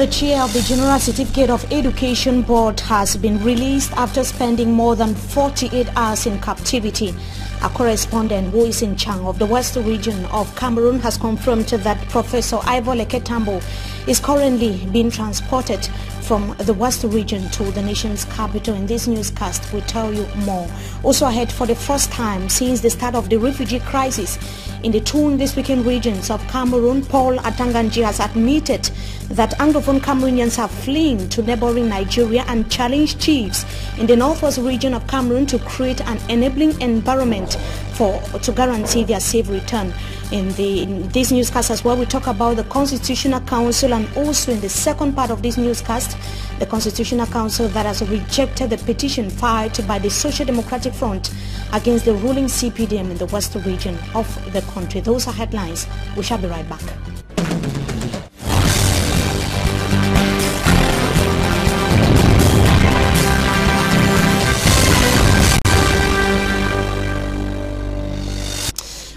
the chair of the General Certificate of Education Board has been released after spending more than 48 hours in captivity. A correspondent who is in charge of the West region of Cameroon has confirmed that Professor Ivor Leketambo is currently being transported from the West region to the nation's capital. In this newscast, we'll tell you more. Also ahead, for the first time since the start of the refugee crisis in the two English-speaking regions of Cameroon, Paul Atanganji has admitted that Anglophone Cameroonians are fleeing to neighboring Nigeria and challenged chiefs in the northwest region of Cameroon to create an enabling environment to guarantee their safe return. In this newscast as well, we talk about the Constitutional Council, and also in the second part of this newscast, the Constitutional Council that has rejected the petition filed by the Social Democratic Front against the ruling CPDM in the west region of the country. Those are headlines. We shall be right back.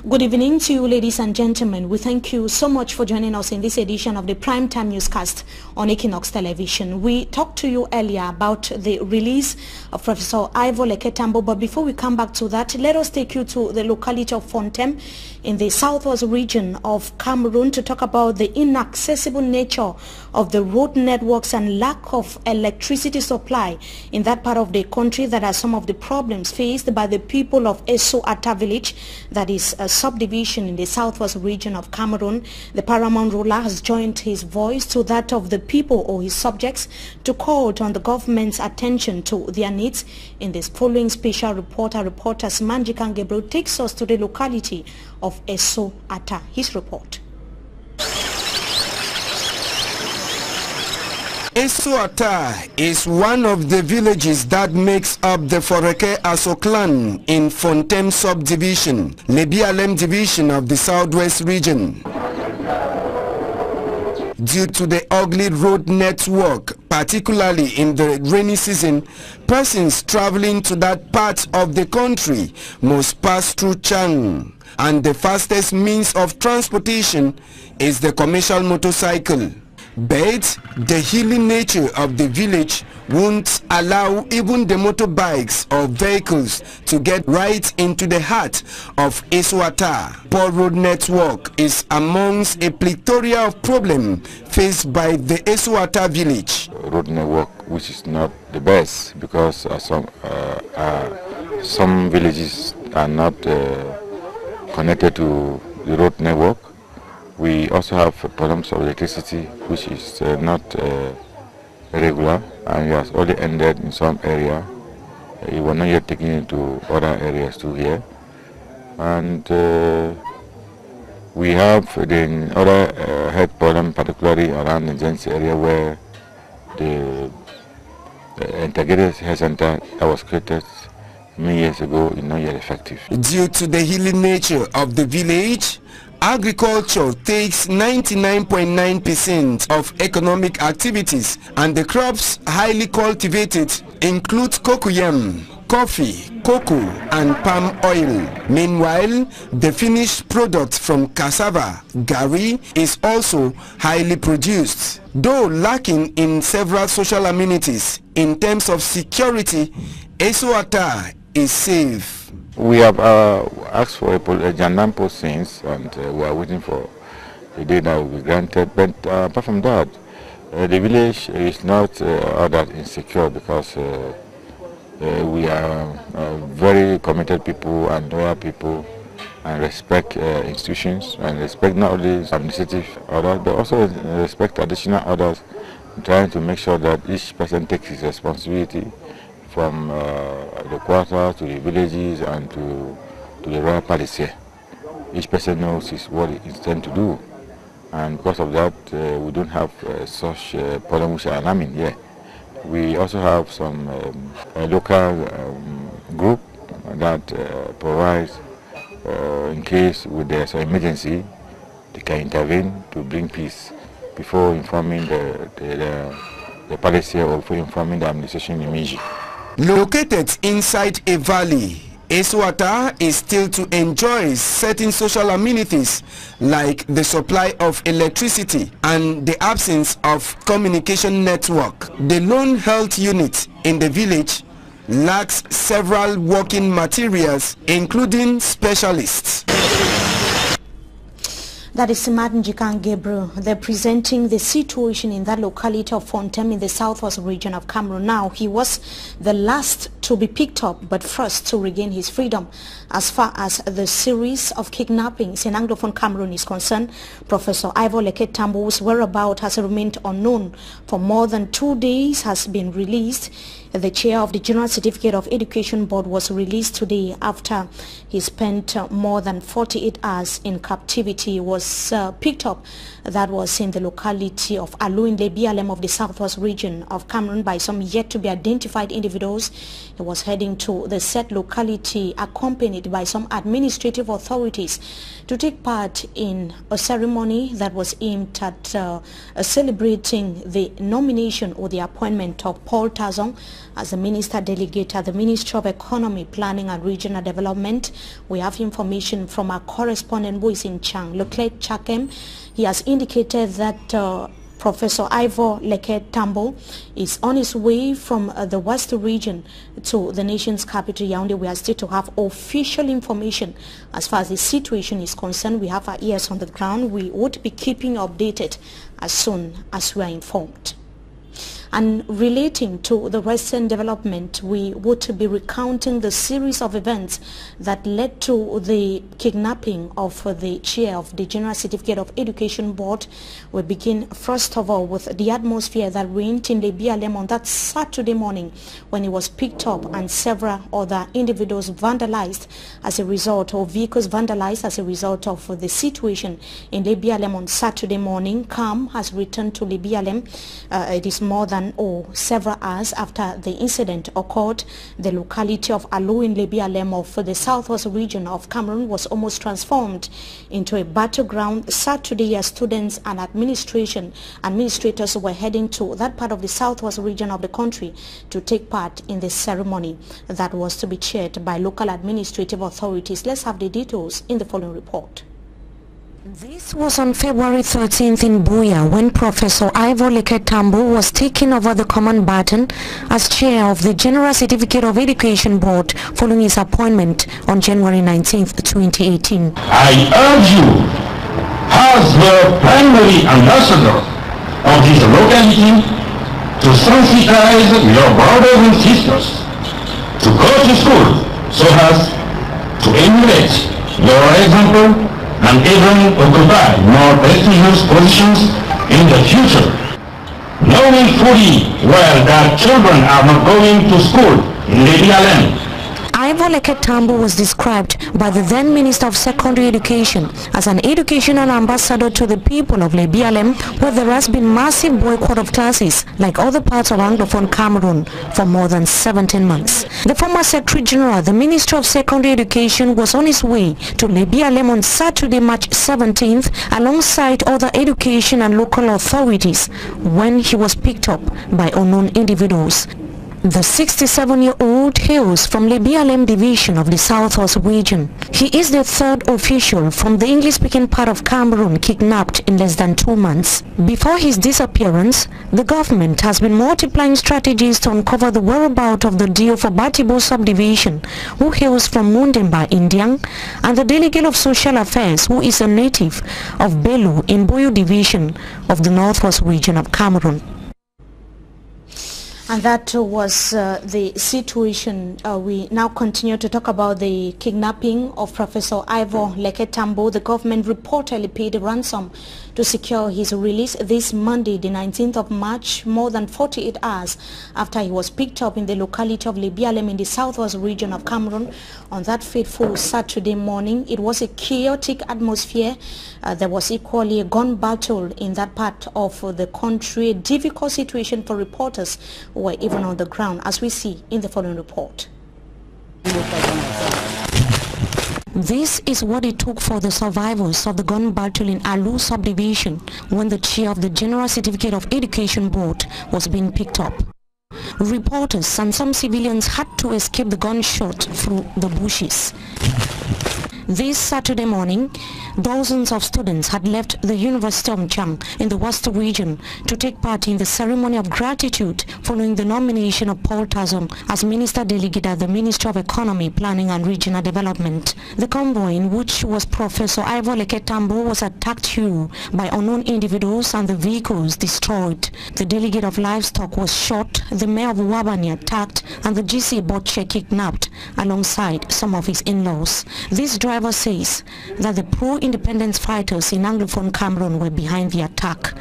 Good evening to you, ladies and gentlemen. We thank you so much for joining us in this edition of the Primetime Newscast on Equinox Television. We talked to you earlier about the release of Professor Ivor Leketambo, but before we come back to that, let us take you to the locality of Fontem in the southwest region of Cameroon to talk about the inaccessible nature of the road networks and lack of electricity supply in that part of the country. That are some of the problems faced by the people of Eso-Ata village, that is a subdivision in the southwest region of Cameroon. The paramount ruler has joined his voice to that of the people or his subjects to call on the government's attention to their needs. In this following special report, our reporter Manjikan Gabriel takes us to the locality of Eso-Ata. His report. Eso-Ata is one of the villages that makes up the Foreke Aso clan in Fontem subdivision, Lebialem division of the southwest region. Due to the ugly road network, particularly in the rainy season, persons traveling to that part of the country must pass through Chang, and the fastest means of transportation is the commercial motorcycle. But the hilly nature of the village won't allow even the motorbikes or vehicles to get right into the heart of Eso-Ata. Poor road network is amongst a plethora of problems faced by the Eso-Ata village. Road network which is not the best, because some villages are not connected to the road network. We also have problems of electricity, which is not regular, and it has only ended in some area. It was not yet taken into other areas too here. And we have the other health problem, particularly around the Jensi area, where the integrated health center that was created many years ago is not yet effective. Due to the hilly nature of the village, agriculture takes 99.9% of economic activities, and the crops highly cultivated include cocoyam, coffee, cocoa and palm oil. Meanwhile, the finished product from cassava, gari, is also highly produced. Though lacking in several social amenities, in terms of security, Eso-Ata is safe. We have asked for a Jandam post since, and we are waiting for the day that will be granted. But apart from that, the village is not all that insecure, because we are very committed people and loyal people, and respect institutions, and respect not only administrative orders but also respect additional orders, trying to make sure that each person takes his responsibility, from the quarter to the villages and to the royal palace here. Each person knows what he intends to do, and because of that, we don't have such problems which are alarming here. We also have some local group that provides, in case there's an emergency, they can intervene to bring peace before informing the palace here, or before informing the administration in Miji. Located inside a valley, Iswata is still to enjoy certain social amenities like the supply of electricity and the absence of communication network. The lone health unit in the village lacks several working materials, including specialists. That is Martin Jikan Gabriel. They're presenting the situation in that locality of Fontem in the southwest region of Cameroon. Now, he was the last to be picked up, but first to regain his freedom. As far as the series of kidnappings in Anglophone Cameroon is concerned, Professor Ivor Leket Tambo's whereabouts has remained unknown for more than 2 days, has been released. The chair of the General Certificate of Education Board was released today after he spent more than 48 hours in captivity. He was picked up, that was in the locality of Alouin Lebialem of the southwest region of Cameroon, by some yet to be identified individuals. He was heading to the said locality accompanied by some administrative authorities to take part in a ceremony that was aimed at celebrating the nomination or the appointment of Paul Tazong as the Minister Delegate at the Ministry of Economy, Planning and Regional Development. We have information from our correspondent who is in Chang, Leclerc Chakem. He has indicated that Professor Ivor Leket Tambo is on his way from the west region to the nation's capital, Yaoundé. We are still to have official information as far as the situation is concerned. We have our ears on the ground. We would be keeping you updated as soon as we are informed. And relating to the recent development, we would be recounting the series of events that led to the kidnapping of the chair of the General Certificate of Education Board. We begin first of all with the atmosphere that reigned in Lebialem on that Saturday morning when he was picked up and several other individuals vandalized as a result, or vehicles vandalized as a result of the situation in Lebialem on Saturday morning. Calm has returned to Lebialem. It is more than several hours after the incident occurred. The locality of Alouin Lebialem of the southwest region of Cameroon was almost transformed into a battleground Saturday as students and administrators were heading to that part of the southwest region of the country to take part in the ceremony that was to be chaired by local administrative authorities. Let's have the details in the following report. This was on February 13th in Buya when Professor Ivor Leket Tambo was taking over the command baton as chair of the General Certificate of Education Board following his appointment on January 19th, 2018. I urge you, as the primary ambassador of this locality, to sensitize your brothers and sisters to go to school so as to emulate your example and even occupy more prestigious positions in the future, knowing fully well that children are not going to school in Lebialem. Ivor Leket Tambo was described by the then Minister of Secondary Education as an educational ambassador to the people of Lebialem, where there has been massive boycott of classes like other parts of Anglophone Cameroon for more than 17 months. The former Secretary General, the Minister of Secondary Education, was on his way to Lebialem on Saturday, March 17th, alongside other education and local authorities when he was picked up by unknown individuals. The 67-year-old hails from Lebialem division of the southwest region. He is the third official from the English-speaking part of Cameroon kidnapped in less than 2 months. Before his disappearance, the government has been multiplying strategies to uncover the whereabouts of the Dio for Batibo subdivision, who hails from Mundemba, Indian, and the delegate of social affairs, who is a native of Belu in Boyo division of the northwest region of Cameroon. And that was the situation. We now continue to talk about the kidnapping of Professor Ivor Leket Tambo. The government reportedly paid a ransom to secure his release this Monday, the 19th of March, more than 48 hours after he was picked up in the locality of Lebialem in the southwest region of Cameroon on that fateful Saturday morning. It was a chaotic atmosphere. There was equally a gun battle in that part of the country, a difficult situation for reporters who were even on the ground, as we see in the following report. This is what it took for the survivors of the gun battle in Alu subdivision when the chair of the General Certificate of Education Board was being picked up. Reporters and some civilians had to escape the gunshot through the bushes. This Saturday morning, dozens of students had left the University of Chang in the West region to take part in the ceremony of gratitude following the nomination of Paul Tazong as Minister Delegate at the Ministry of Economy, Planning and Regional Development. The convoy, in which was Professor Ivor Leketambo, was attacked here by unknown individuals and the vehicles destroyed. The delegate of livestock was shot, the mayor of Wabani attacked, and the GC Botche kidnapped alongside some of his in-laws. This driver says that the pro-independence fighters in Anglophone Cameroon were behind the attack.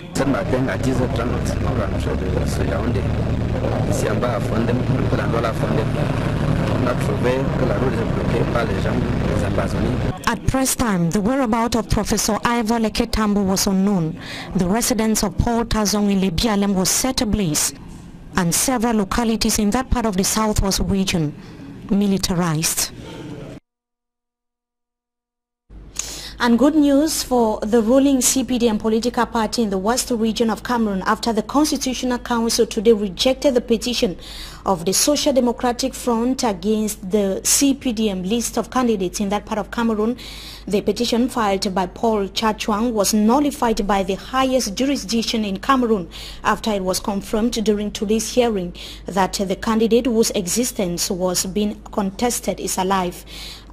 At press time, the whereabouts of Professor Ivor Leketambo was unknown. The residence of Paul Tazong in Lebialem was set ablaze, and several localities in that part of the southwest region militarized. And good news for the ruling CPDM political party in the West region of Cameroon after the Constitutional Council today rejected the petition of the Social Democratic Front against the CPDM list of candidates in that part of Cameroon. The petition filed by Paul Chachuang was nullified by the highest jurisdiction in Cameroon after it was confirmed during today's hearing that the candidate whose existence was being contested is alive.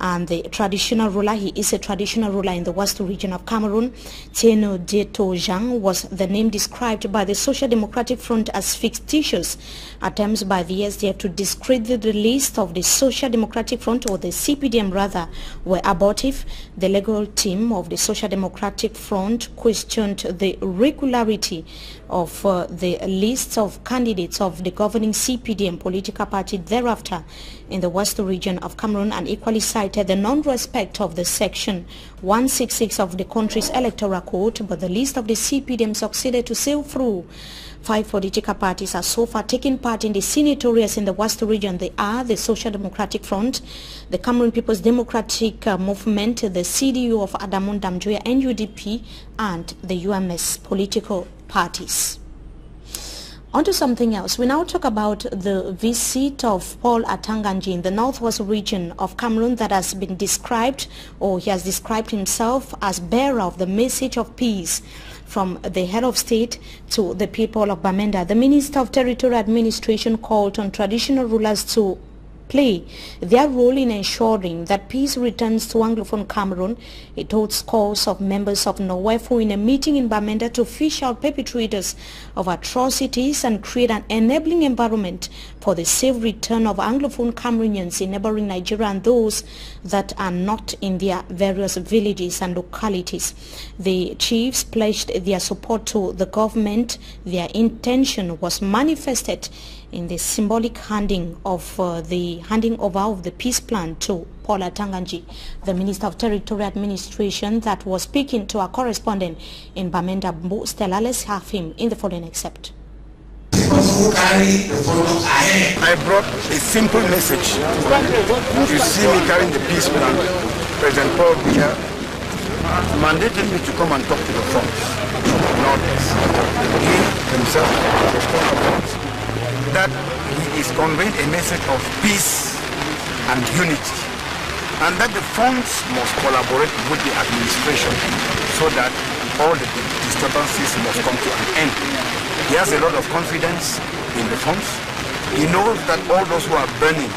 And the traditional ruler, he is a traditional ruler in the West region of Cameroon. Tieno Deto Zhang was the name described by the Social Democratic Front as fictitious. Attempts by the SDF to discredit the list of the Social Democratic Front, or the CPDM rather, were abortive. The legal team of the Social Democratic Front questioned the regularity of the lists of candidates of the governing CPDM political party thereafter in the West region of Cameroon, and equally cited the non-respect of the section 166 of the country's electoral code. But the list of the CPDM succeeded to sail through. 5 political parties are so far taking part in the senatorials in the West region. They are the Social Democratic Front, the Cameroon People's Democratic Movement, the CDU of Adamon Damjoya, NUDP, and the UMS political parties. On to something else. We now talk about the visit of Paul Atanganji in the northwest region of Cameroon that has been described, or he has described himself as bearer of the message of peace from the head of state to the people of Bamenda. The Minister of Territorial Administration called on traditional rulers to play their role in ensuring that peace returns to Anglophone Cameroon. It holds scores of members of NOWEFO in a meeting in Bamenda to fish out perpetrators of atrocities and create an enabling environment for the safe return of Anglophone Cameroonians in neighboring Nigeria and those that are not in their various villages and localities. The chiefs pledged their support to the government. Their intention was manifested in the symbolic handing over of the peace plan to Paul Atanganji, the Minister of Territorial Administration, that was speaking to our correspondent in Bamenda, Stella. Let's have him in the following excerpt. I brought a simple message. You see me carrying the peace plan. President Paul Biya mandated me to come and talk to the front, Northeast. He himself that he is conveying a message of peace and unity, and that the funds must collaborate with the administration so that all the disturbances must come to an end. He has a lot of confidence in the funds. He knows that all those who are burning,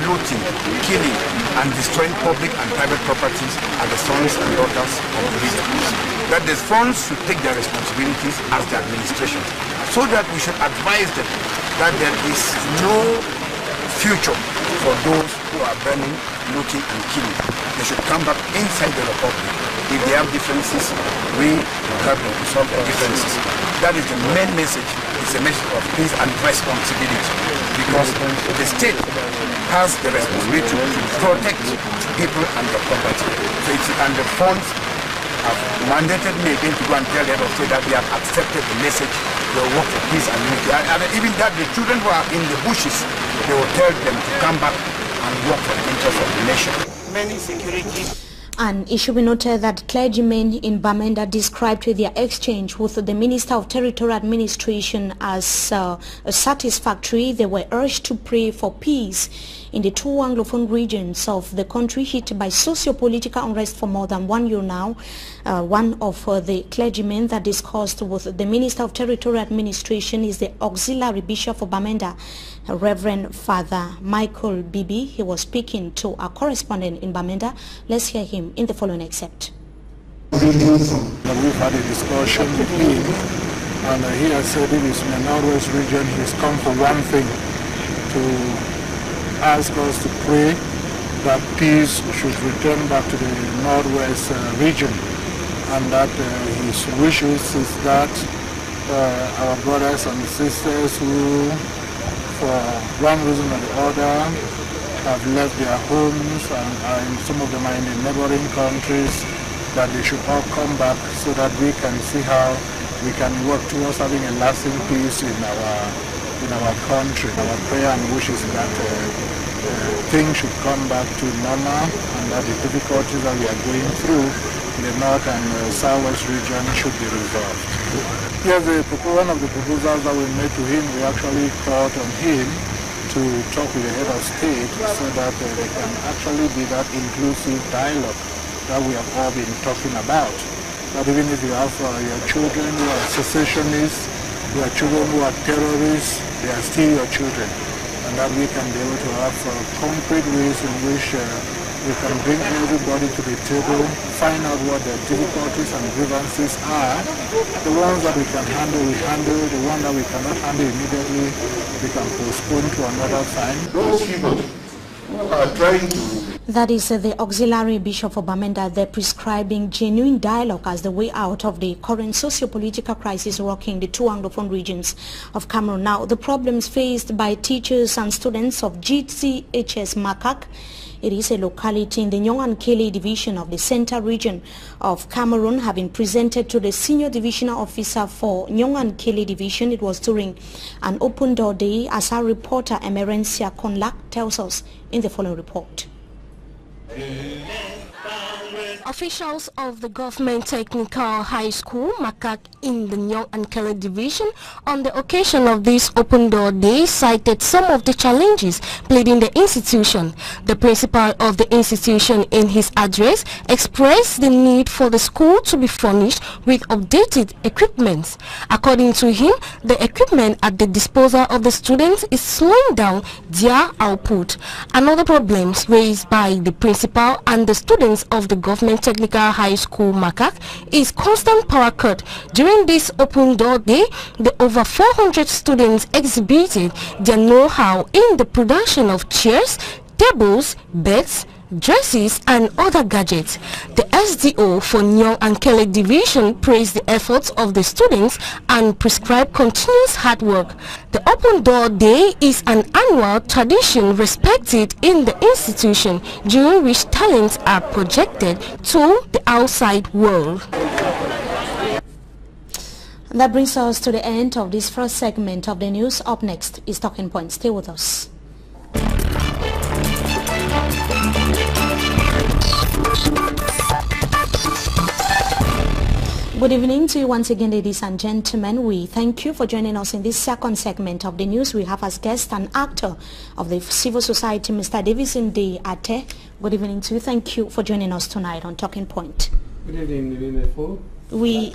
looting, killing, and destroying public and private properties are the sons and daughters of the victims. That the funds should take their responsibilities as the administration, so that we should advise them that there is no future for those who are burning, looting, and killing. They should come back inside the republic. If they have differences, we help them to solve their differences. That is the main message. It's a message of peace and responsibility, because the state has the responsibility to protect people and their property. And the funds have mandated me again to go and tell the head of state that they have accepted the message. They will work for peace and unity. And even that the children who are in the bushes, they will tell them to come back and work for the interest of the nation. Many security. And it should be noted that clergymen in Bamenda described their exchange with the Minister of Territorial Administration as satisfactory. They were urged to pray for peace in the two Anglophone regions of the country hit by socio-political unrest for more than 1 year now. One of the clergymen that discussed with the Minister of Territorial Administration is the Auxiliary Bishop of Bamenda, Reverend Father Michael Bibi. He was speaking to our correspondent in Bamenda. Let's hear him in the following excerpt. We've had a discussion with him, and he has said in his Northwest region he's come for one thing, to ask us to pray that peace should return back to the Northwest region, and that his wishes is that our brothers and sisters who for one reason or the other have left their homes and some of them are in the neighboring countries, that they should all come back so that we can see how we can work towards having a lasting peace in our country. Our prayer and wishes that things should come back to normal, and that the difficulties that we are going through in the North and Southwest region should be resolved. Yes, one of the proposals that we made to him, we actually called on him to talk with the head of state so that there can actually be that inclusive dialogue that we have all been talking about. That even if you have your children who are secessionists, your children who are terrorists, they are still your children. And that we can be able to have concrete ways in which we can bring everybody to the table, find out what their difficulties and grievances are. The ones that we can handle, we handle. The ones that we cannot handle immediately, we can postpone to another time. Those people who are trying to... That is the Auxiliary Bishop of Bamenda. They're prescribing genuine dialogue as the way out of the current socio-political crisis rocking the two Anglophone regions of Cameroon. Now, the problems faced by teachers and students of GCHS Makak, it is a locality in the Nyong-Ankele division of the Central region of Cameroon, have been presented to the Senior Divisional Officer for Nyong-Ankele division. It was during an open door day, as our reporter Emerencia Konlak tells us in the following report. Officials of the Government Technical High School, Makak, in the Nyong-Ankele division, on the occasion of this open door day, cited some of the challenges plaguing the institution. The principal of the institution, in his address, expressed the need for the school to be furnished with updated equipment. According to him, the equipment at the disposal of the students is slowing down their output. Another problem raised by the principal and the students of the Government Technical High School, Makak, is constant power cut. During this open door day, the over 400 students exhibited their know-how in the production of chairs, tables, beds, dresses and other gadgets. The SDO for Nyong-Ankele division praised the efforts of the students and prescribed continuous hard work. The open door day is an annual tradition respected in the institution, during which talents are projected to the outside world. That brings us to the end of this first segment of the news. Up next is Talking Points. Stay with us. Good evening to you once again, ladies and gentlemen. We thank you for joining us in this second segment of the news. We have as guest an actor of the civil society, Mr. Davison De Ate. Good evening to you. Thank you for joining us tonight on Talking Point. Good evening, We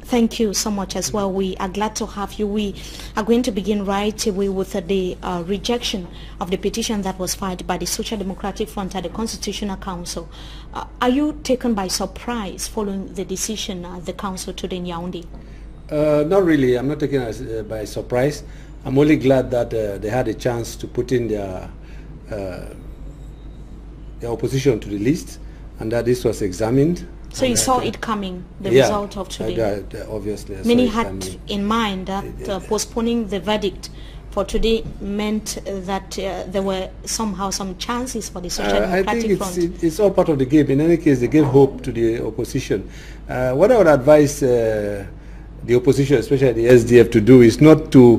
thank you so much as well. We are glad to have you. We are going to begin right away with the rejection of the petition that was filed by the Social Democratic Front at the Constitutional Council. Are you taken by surprise following the decision of the council today in Yaoundé? Not really. I'm not taken by surprise. I'm only glad that they had a chance to put in their opposition to the list, and that this was examined. So you saw it coming, the result of today? Obviously. Many had in mind that postponing the verdict for today meant that there were somehow some chances for the Social Democratic Front. I think it's all part of the game. In any case, they gave hope to the opposition. What I would advise the opposition, especially the SDF, to do is not to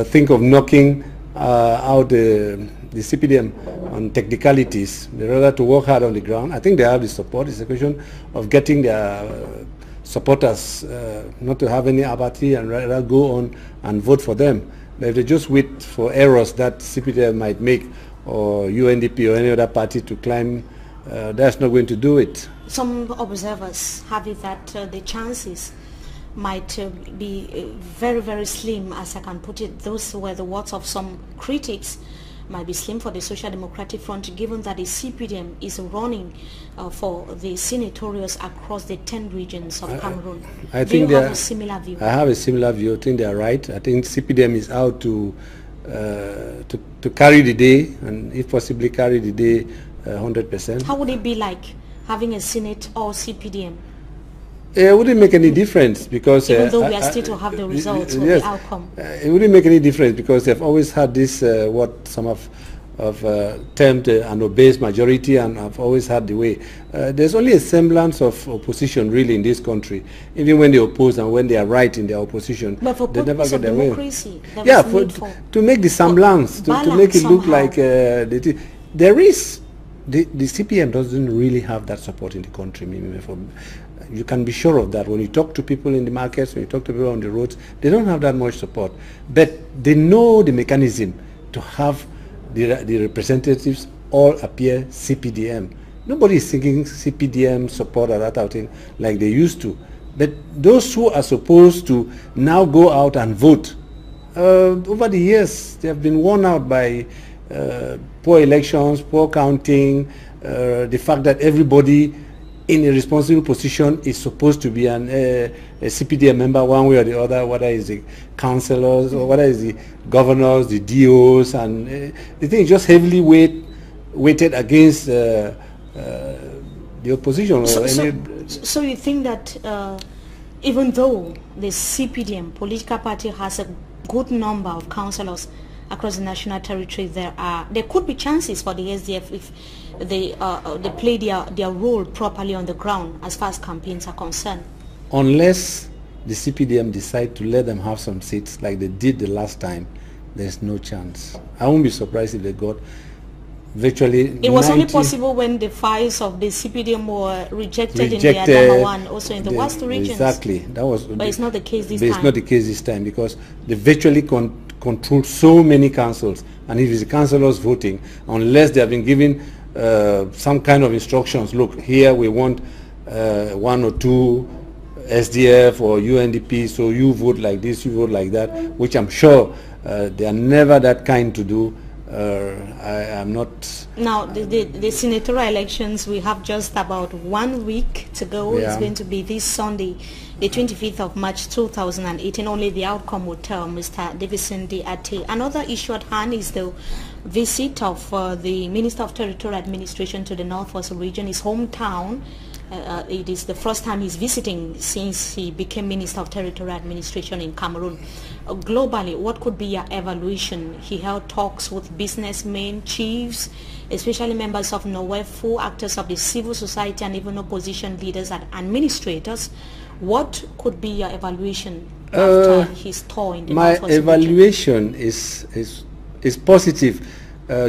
think of knocking out the CPDM on technicalities. They rather to work hard on the ground. I think they have the support. It's a question of getting their supporters not to have any apathy and rather go on and vote for them. But if they just wait for errors that CPDM might make, or UNDP or any other party to climb, that's not going to do it. Some observers have it that the chances might be very, very slim, as I can put it. Those were the words of some critics. Might be slim for the Social Democratic Front, given that the CPDM is running for the senatorials across the 10 regions of Cameroon. Do you have a similar view? I have a similar view. I think they are right. I think CPDM is out to carry the day, and if possibly carry the day 100%. How would it be like having a Senate or CPDM? It wouldn't make any difference, because even though we are still to have the results or the outcome. It wouldn't make any difference, because they've always had this what some of termed an obese majority, and have always had the way. There's only a semblance of opposition really in this country, even when they oppose and when they are right in their opposition. But for they never get their way. Yeah, to make the semblance, to make it look like there is. The CPM doesn't really have that support in the country. You can be sure of that. When you talk to people in the markets, when you talk to people on the roads, they don't have that much support. But they know the mechanism to have the representatives all appear CPDM. Nobody is seeking CPDM support or that outing like they used to. But those who are supposed to now go out and vote, over the years, they have been worn out by poor elections, poor counting, the fact that everybody in a responsible position is supposed to be a CPDM member one way or the other, whether it's the councillors or whether it's the governors, the DOs, and the thing is just heavily weighted against the opposition. So you think that even though the CPDM political party has a good number of councillors across the national territory, there could be chances for the SDF if they play their role properly on the ground as far as campaigns are concerned? Unless the CPDM decide to let them have some seats like they did the last time, there's no chance. I won't be surprised if they got virtually It was only possible when the files of the CPDM were rejected in the Adama one, also in the West regions. Exactly. But it's not the case this time. It's not the case this time, because they virtually control so many councils, and if it's the councillors voting, unless they have been given some kind of instructions, look, here we want 1 or 2 SDF or UNDP, so you vote like this, you vote like that, which I'm sure they are never that kind to do. I am not. Now, the senatorial elections, we have just about 1 week to go. Yeah. It's going to be this Sunday, the 25th of March 2018. Only the outcome will tell, Mr. Davison Ate. Another issue at hand is the visit of the Minister of Territorial Administration to the Northwest region, his hometown. It is the first time he's visiting since he became Minister of Territorial Administration in Cameroon. Globally, what could be your evaluation? He held talks with businessmen, chiefs, especially members of NOWEFU, actors of the civil society, and even opposition leaders and administrators. What could be your evaluation after his tour in the Northwest region? My evaluation is positive,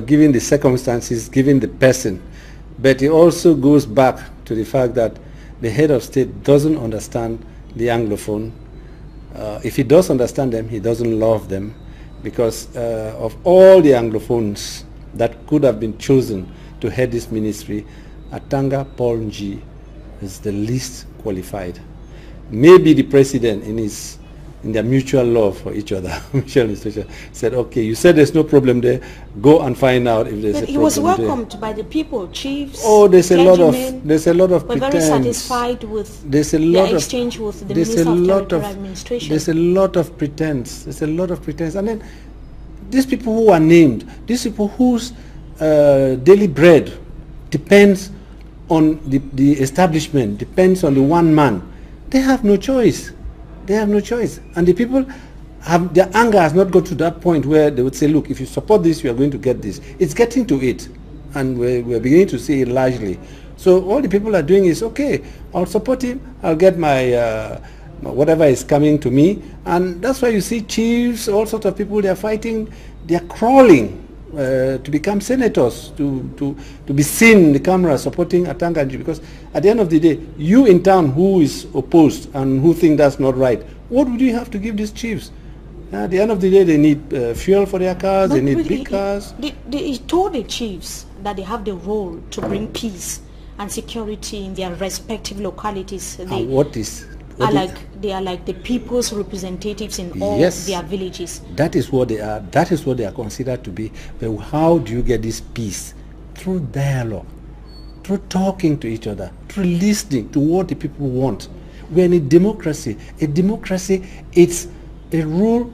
given the circumstances, given the person. But it also goes back to the fact that the head of state doesn't understand the Anglophone. If he does understand them, he doesn't love them, because of all the Anglophones that could have been chosen to head this ministry, Atanga Paul Nji is the least qualified. Maybe the president, in their mutual love for each other, said, okay, you said there's no problem there, go and find out if there's a problem there. He was welcomed by the people, chiefs, there's a lot of we're pretense. Very satisfied with the exchange with the Minister of Territorial Administration. There's a lot of pretense. And then these people who are named, these people whose daily bread depends on the establishment, depends on the one man, they have no choice. They have no choice. And the people their anger has not got to that point where they would say, look, if you support this, you are going to get this. It's getting to it. And we're beginning to see it largely. So all the people are doing is, okay, I'll support him, I'll get my whatever is coming to me. And that's why you see chiefs, all sorts of people, they're fighting, they're crawling to become senators, to be seen in the camera supporting Atanganji, because at the end of the day, you in town who is opposed and who think that's not right, what would you have to give these chiefs? At the end of the day, they need fuel for their cars, but they need big cars. He told the chiefs that they have the role to bring peace and security in their respective localities. They are like the people's representatives in all their villages. That is what they are. That is what they are considered to be. But how do you get this peace? Through dialogue, through talking to each other, through listening to what the people want. We're in a democracy. A democracy, it's a rule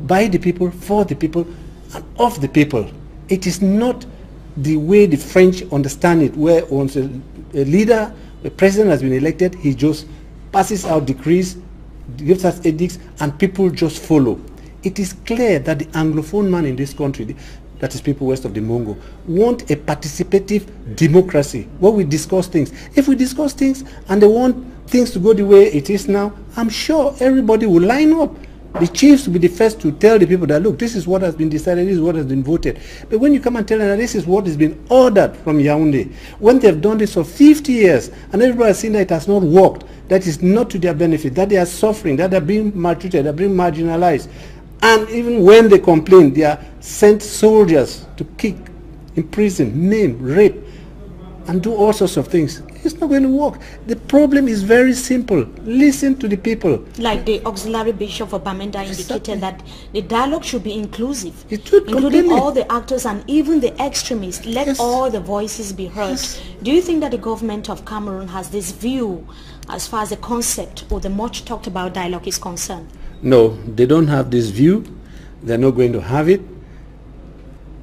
by the people, for the people, and of the people. It is not the way the French understand it, where once a leader, a president has been elected, he just passes out decrees, gives us edicts, and people just follow. It is clear that the Anglophone man in this country, that is people west of the Mongo, want a participative democracy where we discuss things. If we discuss things and they want things to go the way it is now, I'm sure everybody will line up. The chiefs will be the first to tell the people that, look, this is what has been decided, this is what has been voted. But when you come and tell them that this is what has been ordered from Yaoundé, when they've done this for 50 years and everybody has seen that it has not worked, that is not to their benefit, that they are suffering, that they're being maltreated, they're being marginalized. And even when they complain, they are sent soldiers to kick, imprison, maim, rape, and do all sorts of things. It's not going to work. The problem is very simple. Listen to the people. Like the auxiliary bishop of Bamenda indicated that the dialogue should be inclusive, including completely all the actors and even the extremists. Let all the voices be heard. Do you think that the government of Cameroon has this view as far as the concept or the much talked about dialogue is concerned? No, they don't have this view. They're not going to have it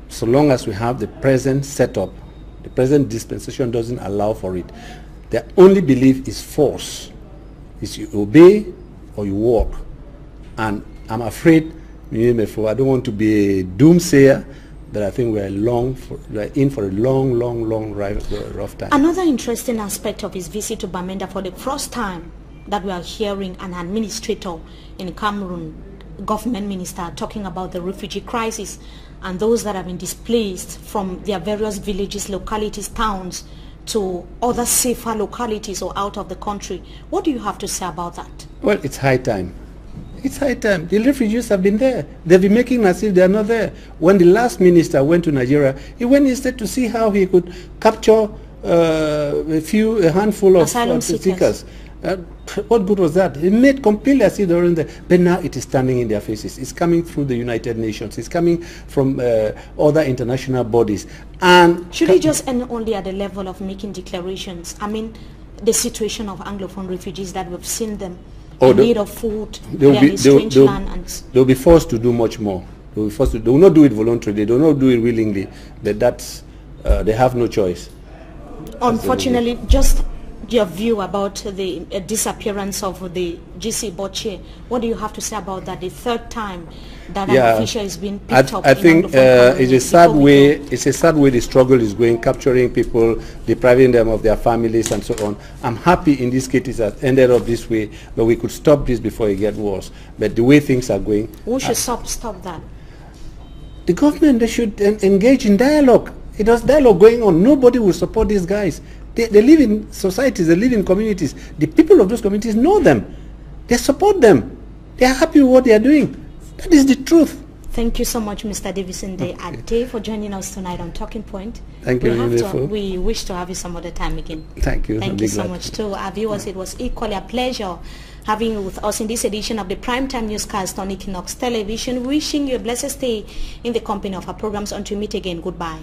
so long as we have the present setup. The present dispensation doesn't allow for it. Their only belief is force. Is you obey or you walk. And I'm afraid, I don't want to be a doomsayer, but I think we're in for a long, rough time. Another interesting aspect of his visit to Bamenda, for the first time that we are hearing an administrator in Cameroon, government minister, talking about the refugee crisis and those that have been displaced from their various villages, localities, towns to other safer localities or out of the country. What do you have to say about that? Well, it's high time. It's high time. The refugees have been there. They've been making as if they are not there. When the last minister went to Nigeria, he went instead to see how he could capture a handful of asylum seekers. What good was that? It made completely as if they were in there. But now it is standing in their faces. It's coming through the United Nations. It's coming from other international bodies. And should it just end only at the level of making declarations? I mean, the situation of Anglophone refugees that we've seen them in need of food, they're in strange land, and they'll be forced to do much more. They will not do it voluntarily. They will not do it willingly. But that's they have no choice. Unfortunately, just your view about the disappearance of the GC Boche. What do you have to say about that? The third time that an official is being picked up. I think it's a sad way. It's a sad way the struggle is going, capturing people, depriving them of their families, and so on. I'm happy in this case it has ended up this way, but we could stop this before it gets worse. But the way things are going, who should stop that? The government. They should engage in dialogue. It was dialogue going on. Nobody will support these guys. They live in societies, they live in communities. The people of those communities know them. They support them. They are happy with what they are doing. That is the truth. Thank you so much, Mr. Davison De Ade, for joining us tonight on Talking Point. Thank you. We wish to have you some other time again. Thank you. Thank you so much to our viewers. It was equally a pleasure having you with us in this edition of the Primetime Newscast on Equinox Television. Wishing you a blessed stay in the company of our programs. Until we meet again, goodbye.